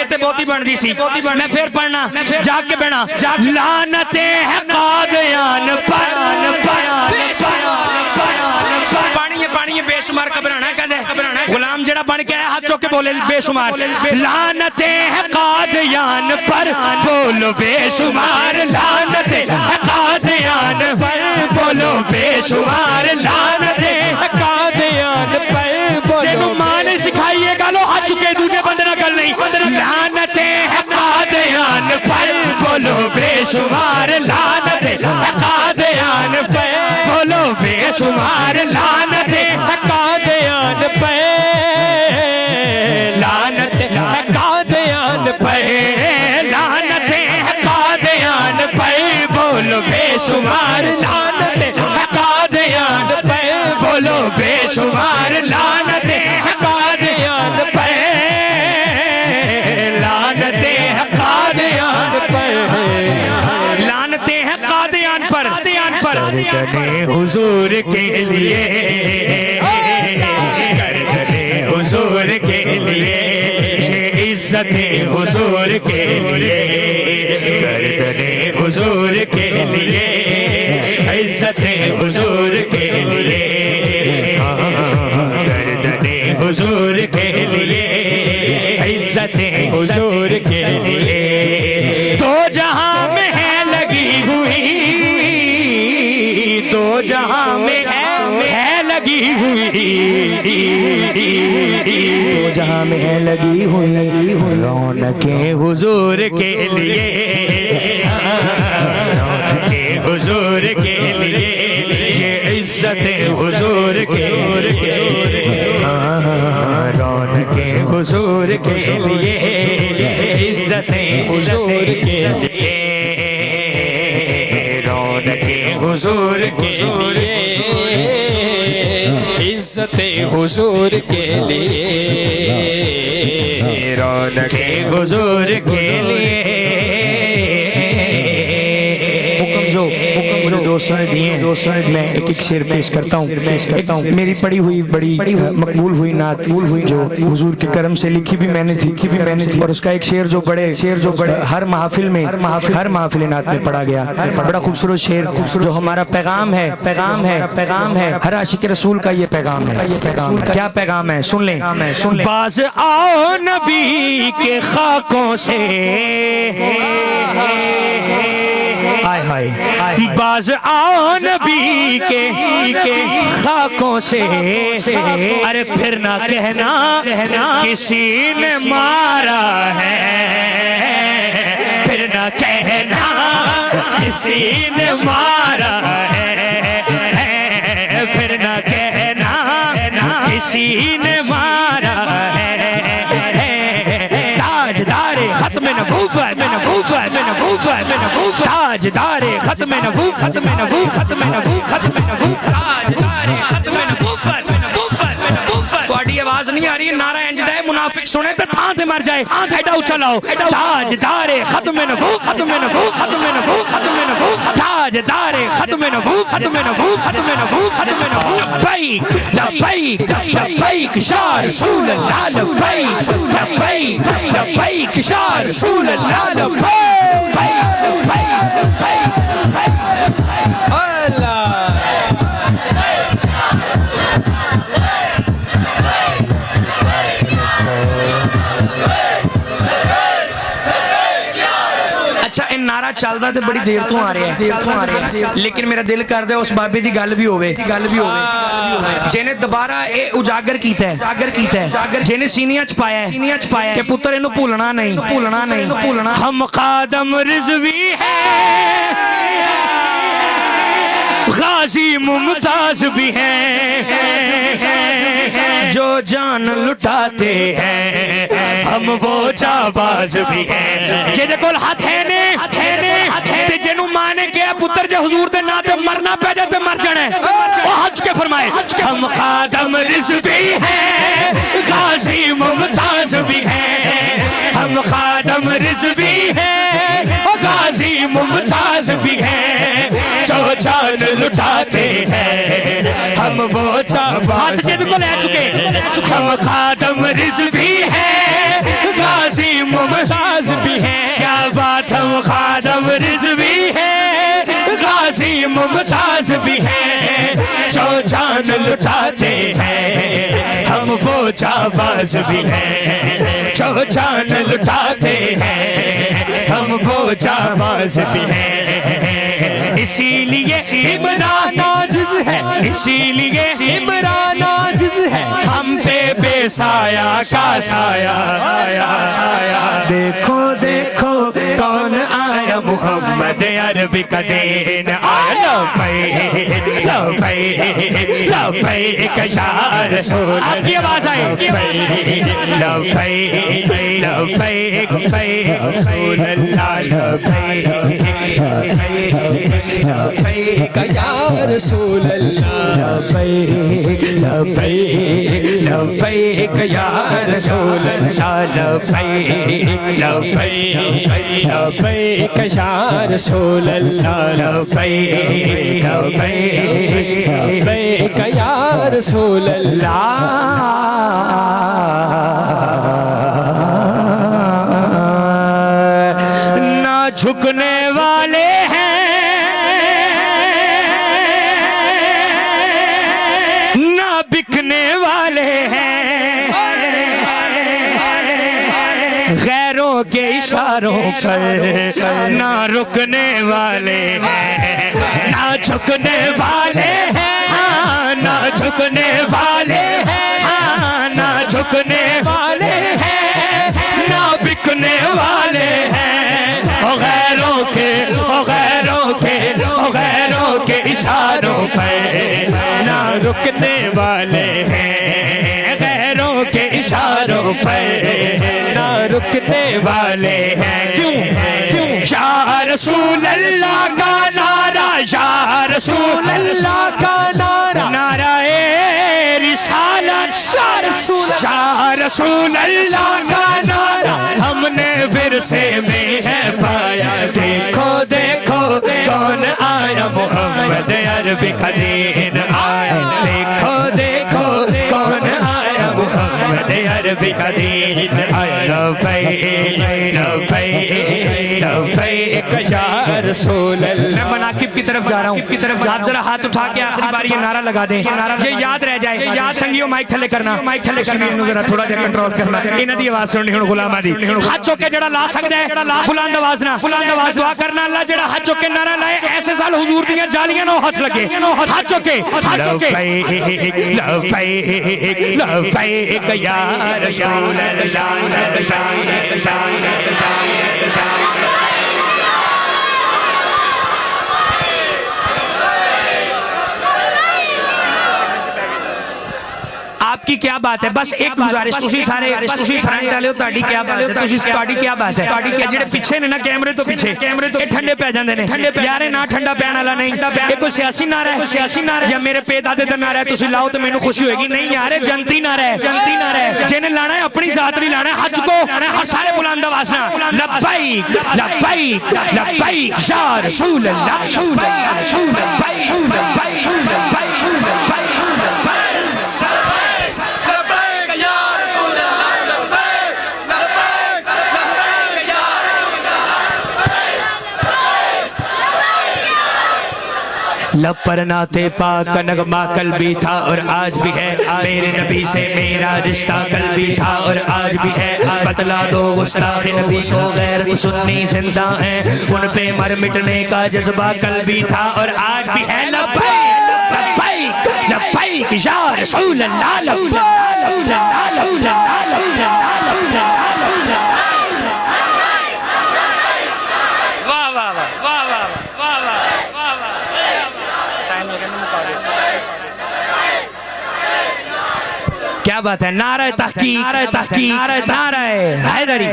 تے بہتی بن دی سی میں پھر پڑھنا جاگ کے بہنا لعنتیں ہیں قادیان پر پانی بے شمار قبرانا کہندے غلام جڑا بن کے آیا ہاتھ چوک کے بولے بے شمار لعنتیں ہیں قادیان پر بولو بے شمار لعنتیں ہیں قادیان پر بولو بے شمار لعنتیں ہیں قادیان پر جنہوں ماں نے سکھائیے گا لو ہاتھ چکے دوجہ بندنا کل نہیں لعنتیں ہیں قادیان پر بولو بے شمار لعنتیں ہیں قادیان پر بولو بے شمار لعنتیں ہیں قادیان پر لعنتیں ہیں قادیان پر لعنتیں ہیں قادیان پر بولو بے شمار لعنتیں ہیں قادیان پر بولو بے شمار لعنتیں ہیں قادیان پر لعنتیں ہیں قادیان پر لعنتیں ہیں قادیان پر گردن حضور کے لیے گردن حضور کے لیے عزت حضور کے لیے گردن حضور کے لیے عزت حضور کے لیے گردن حضور کے لیے عزت حضور کے لیے تو جہاں میں ہے لگی ہوئی تو جہاں میں ہے لگی ہوئی تو جہاں میں ہے لگی ہوئی رونقیں حضور کے لیے رونقیں حضور کے لیے یہ عزت حضور کے لیے رونقیں حضور کے لیے عزت حضور کے لیے رونقیں حضور کے لیے عزت حضور کے لیے رونقیں حضور کے لیے مجھے دوستوں نے دیئے میں ایک ایک شعر پیش کرتا ہوں میری پڑھی ہوئی بڑی مقبول ہوئی نعت جو حضور کے کرم سے لکھی بھی میں نے تھی اور اس کا ایک شعر جو بڑے ہر محافل میں ہر محافل نعت میں پڑھا گیا بڑا خوبصورت شعر جو ہمارا پیغام ہے ہر عاشق رسول کا یہ پیغام ہے کیا پیغام ہے سن لیں باز آؤ نبی کے خاکوں سے باز آؤ نبی کے خاکوں سے ارے پھر نہ کہنا کسی نے مارا ہے پھر نہ کہنا کسی نے مارا ہے پھر نہ کہنا کسی نے مارا ہے تاجدار ختم نبوت تاجدار ختم نبوت آواز نہیں آ رہی نعرہ انجدہ ہے منافق سنے تو تھاں تے مر جائے ایڈا اچھلاؤ تاجدار ختم نبوت تاجدار ختم نبوت لبیک لبیک لبیک یا رسول اللہ لبیک لبیک لبیک یا رسول اللہ لبیک اللہ نعرہ چلدا تے بڑی دیر تو آ رہے ہیں لیکن میرا دل کر دے اس بابے دی گل بھی ہوئے جنہیں دوبارہ اے اجاگر کیتا ہے جنہیں سینیاں چپایا ہے کہ پتر انہوں بھولنا نہیں ہم قادم رضوی ہے غازی ممتاز بھی ہیں جو جان لٹاتے ہیں ہم وہ جاباز بھی ہیں جنہیں کول ہاتھ ہے نے تے جنوں مانے کیا پتر جے حضور دے نا تے مرنا پہ جاتے مر جانے وہ حج کے فرمائے ہم خادم رضوی ہیں غازی ممتاز بھی ہیں ہم خادم رضوی ہیں غازی ممتاز بھی ہیں جو جان لٹاتے ہیں ہم وہ جاباز ہاتھ جن کو لے چکے ہم خادم رضوی ہیں غازی ممتاز بھی ہیں کیا بات ہم خادم رضوی ہیں غازی ممتاز بھی ہیں جو جان لٹاتے ہیں ہم وہ جانباز بھی ہیں جو جان لٹاتے ہیں ہم وہ جانباز بھی ہیں اسی لیے عمران عاجز ہے اسی لیے عمران عاجز ہے ہم پہ بے سایہ کا سایہ دیکھو دیکھو کون آیا محمد عربی کا دین آیا لبیک یا رسول آپ کی آواز آئے لبیک رسول اللہ لبیک یا رسول اللہ لبیک یا رسول اللہ لبیک یا رسول اللہ لبیک یا رسول اللہ نہ جھکنے والے ہیں نہ بکنے والے ہیں غیروں کے اشاروں پر نہ رکنے والے ہیں نہ جھکنے والے ہیں نہ جھکنے والے ہیں نہ جھکنے والے ہیں نہ بکنے والے ہیں غیروں کے اشاروں پر نہ رکنے والے ہیں غیروں کے اشاروں پر نہ رکنے والے ہیں کیوں یا رسول اللہ کا نعرہ یا رسول اللہ کا نعرہ نعرہ رسالت یا رسول اللہ کا نعرہ ہم نے ورثے میں ہے پایا دیکھو دیکھو کون آیا محمد عربی کا دین آیا دیکھو دیکھو کون آیا محمد عربی کا دین آیا لبیک یا رسول اللہ میں مناقب کی طرف جا رہا ہوں آپ ذرا ہاتھ اٹھا کے آخری بار یہ نعرہ لگا دیں یہ یاد رہ جائے یاد سنگیوں مائک تھلے کرنا ذرا تھوڑا جا کنٹرول کرنا انہاں دی آواز سننی ہن غلاماں دی ہاتھ چوک کے جڑا لا سکدا ہے بلند آواز دعا کرنا اللہ جڑا ہاتھ چوک کے نعرہ لائے ایسے سال حضور دیاں جالیاں نو ہاتھ لگے ہاتھ چوک کے لبیک یا رسول آپ کی کیا بات ہے بس ایک گزارش تسی سارے فرنٹ والے تہاڈی کیا بات ہے تہاڈی کیا بات ہے جڑے پیچھے نے نا کیمرے تو پیچھے یہ ٹھنڈے پہ جاندے نے یار نہ ٹھنڈا پین والا نہیں یہ کوئی سیاسی نعرہ ہے یا میرے پے دادے دا نعرہ ہے تسی لاؤ تو مینوں خوشی ہوئے گی نہیں یار جنتی نعرہ ہے جن لانا ہے اپنی ذات نہیں لانا ہے حج کو ہر سارے بلند آواز نہ لبیک لبیک لبیک یا رسول اللہ لب پر نعت پاک کا نغمہ کل بھی تھا اور آج بھی ہے میرے نبی سے میرا رشتہ کل بھی تھا اور آج بھی ہے بتلا دو گستاخ نبی کو غیرت سنی زندہ ہیں ان پہ مر مٹنے کا جذبہ کل بھی تھا اور آج بھی ہے لبیک لبیک یا رسول اللہ کیا بات ہے نعرہ تحقیق نعرہ حیدری